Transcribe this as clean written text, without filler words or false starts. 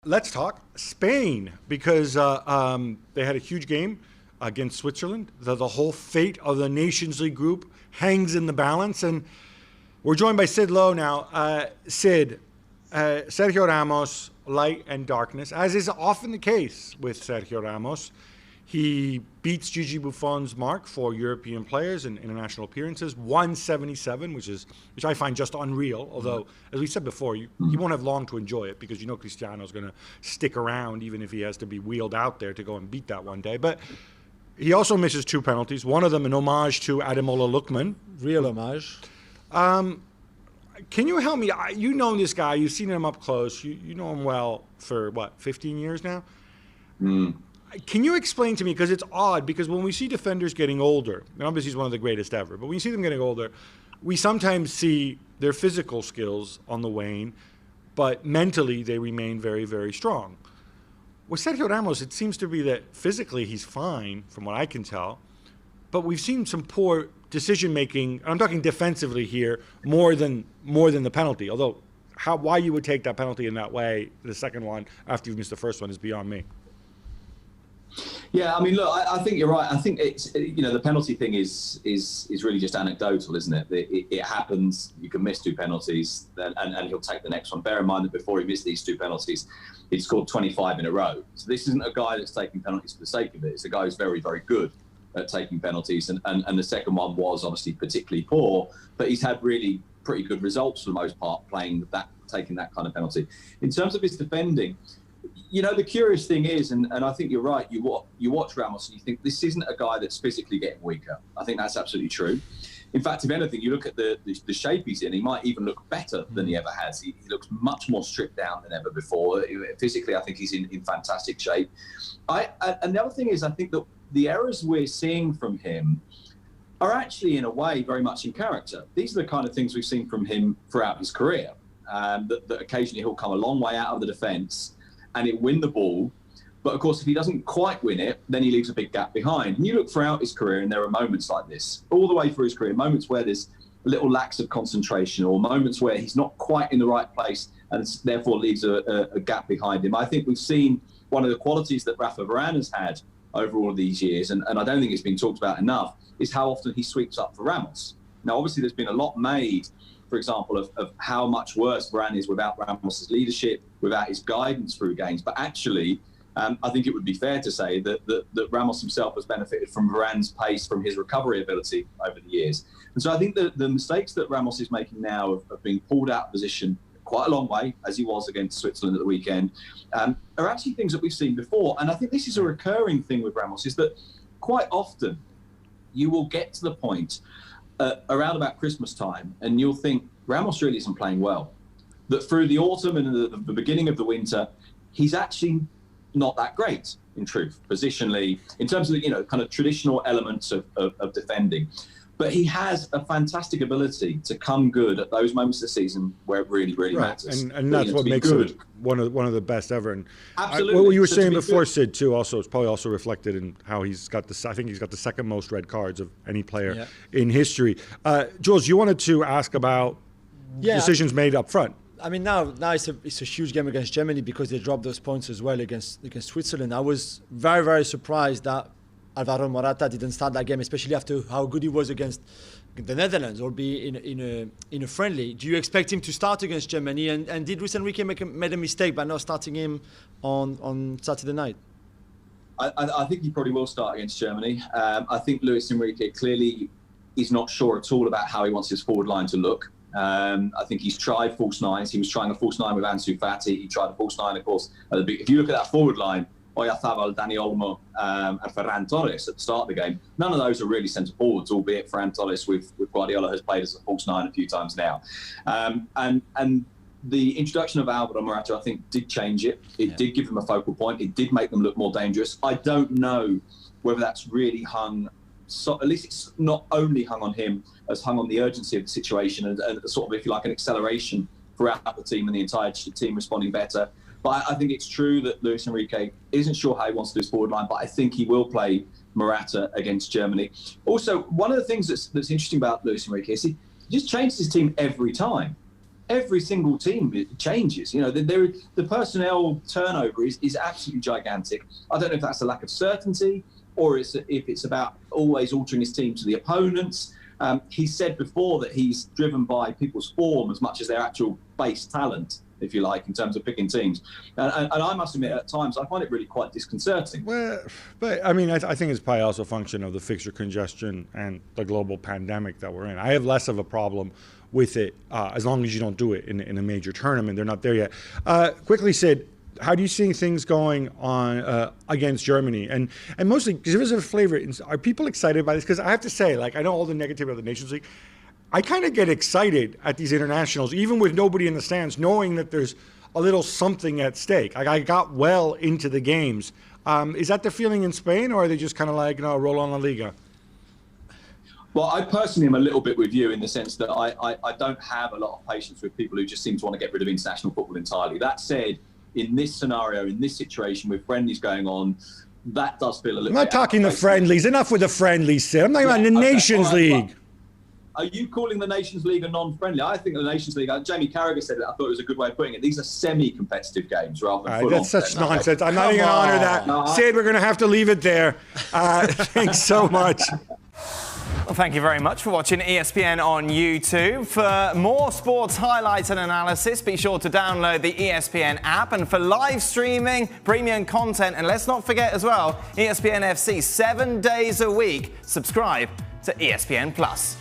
let's talk Spain, because they had a huge game against Switzerland. The whole fate of the Nations League group hangs in the balance. And we're joined by Sid Lowe now. Sid, Sergio Ramos, light and darkness, as is often the case with Sergio Ramos. He beats Gigi Buffon's mark for European players in international appearances, 177, which I find just unreal. Although, as we said before, he won't have long to enjoy it, because you know Cristiano's going to stick around even if he has to be wheeled out there to go and beat that one day. But he also misses 2 penalties, one of them an homage to Ademola Lookman. Real homage. Can you help me? You know this guy. You've seen him up close. You know him well for, 15 years now? Can you explain to me, because it's odd, because when we see defenders getting older, and obviously he's one of the greatest ever, but when you see them getting older, we sometimes see their physical skills on the wane, but mentally they remain very, very strong. With Sergio Ramos, it seems to be that physically he's fine, from what I can tell, but we've seen some poor decision-making, I'm talking defensively here, more than the penalty, although why you would take that penalty in that way, the second one, after you've missed the first one, is beyond me. Yeah, I mean, look, I think you're right. I think it's, the penalty thing is really just anecdotal, isn't it? It happens. You can miss 2 penalties, and he'll take the next one. Bear in mind that before he missed these 2 penalties, he'd scored 25 in a row. So this isn't a guy that's taking penalties for the sake of it. It's a guy who's very, very good at taking penalties. And the second one was obviously particularly poor, but he's had really pretty good results for the most part taking that kind of penalty. In terms of his defending, the curious thing is, and I think you're right, you watch Ramos and you think this isn't a guy that's physically getting weaker. I think that's absolutely true. In fact, if anything, you look at the shape he's in, he might even look better than he ever has. He looks much more stripped down than ever before. Physically, I think he's in fantastic shape. And the other thing is, I think that the errors we're seeing from him are actually, in a way, very much in character. These are the kind of things we've seen from him throughout his career, that occasionally he'll come a long way out of the defence and he'll win the ball. But of course, if he doesn't quite win it, then he leaves a big gap behind. And you look throughout his career, and there are moments like this, all the way through his career, moments where there's a little lax of concentration, or moments where he's not quite in the right place and therefore leaves a gap behind him. I think we've seen one of the qualities that Raphael Varane has had over all of these years, and I don't think it's been talked about enough, is how often he sweeps up for Ramos. Now, obviously, there's been a lot made, for example, of how much worse Varane is without Ramos' leadership, without his guidance through games. But actually, I think it would be fair to say that Ramos himself has benefited from Varane's pace, from his recovery ability over the years. And so I think that the mistakes that Ramos is making now of being pulled out of position quite a long way, as he was against Switzerland at the weekend, are actually things that we've seen before. And I think this is a recurring thing with Ramos, is that quite often you will get to the point around about Christmas time, and you'll think Ramos really isn't playing well. That through the autumn and the beginning of the winter, he's actually not that great, in truth, positionally, in terms of the kind of traditional elements of defending. But he has a fantastic ability to come good at those moments of the season where it really, really matters. And that's what makes it one of the best ever. And absolutely. What you were saying before, Sid, too, also, it's probably also reflected in how he's got I think he's got the second most red cards of any player in history. Jules, you wanted to ask about decisions made up front. I mean, now it's a huge game against Germany, because they dropped those points as well against Switzerland. I was very, very surprised that Alvaro Morata didn't start that game, especially after how good he was against the Netherlands, or be in a friendly. Do you expect him to start against Germany? And did Luis Enrique made a mistake by not starting him on Saturday night? I think he probably will start against Germany. I think Luis Enrique clearly is not sure at all about how he wants his forward line to look. I think he's tried false nines. He was trying a false nine with Ansu Fati. He tried a false nine, of course. If you look at that forward line, Oyarzabal, Dani Olmo, and Ferran Torres at the start of the game, none of those are really centre forwards, albeit Ferran Torres with Guardiola has played as a false nine a few times now. And the introduction of Alvaro Morata, I think, did change it. It did give them a focal point. It did make them look more dangerous. I don't know whether that's really hung, so at least it's not only hung on him, as hung on the urgency of the situation and sort of, if you like, an acceleration throughout the team and the entire team responding better. But I think it's true that Luis Enrique isn't sure how he wants to do his forward line, but I think he will play Morata against Germany. Also, one of the things that's interesting about Luis Enrique is he just changes his team every time. every single team changes. You know, the personnel turnover is absolutely gigantic. I don't know if that's a lack of certainty or if it's about always altering his team to the opponents. He said before that he's driven by people's form as much as their actual base talent, if you like, in terms of picking teams. And I must admit, at times, I find it really quite disconcerting. Well, but I mean, I think it's probably also a function of the fixture congestion and the global pandemic that we're in. I have less of a problem with it as long as you don't do it in a major tournament. They're not there yet. Quickly, Sid, how do you see things going on against Germany? And mostly, because there is a flavor, are people excited by this? Because I have to say, like, I know all the negativity about the Nations League. I kind of get excited at these internationals, even with nobody in the stands, knowing that there's a little something at stake. Like, I got well into the games. Is that the feeling in Spain, or are they just kind of like, roll on La Liga? Well, I personally am a little bit with you in the sense that I don't have a lot of patience with people who just seem to want to get rid of international football entirely. That said, in this scenario, in this situation with friendlies going on, that does feel a little bit... I'm not talking the friendlies. Enough with the friendlies, Sid. I'm talking about the Nations League. Are you calling the Nations League a non-friendly? I think the Nations League, Jamie Carragher said it, I thought it was a good way of putting it. These are semi-competitive games rather than full-on. That's such nonsense. I'm not even going to honor that. No, Sid, we're going to have to leave it there. Thanks so much. Well, thank you very much for watching ESPN on YouTube. For more sports highlights and analysis, be sure to download the ESPN app. And for live streaming, premium content, and let's not forget as well, ESPN FC 7 days a week. Subscribe to ESPN Plus.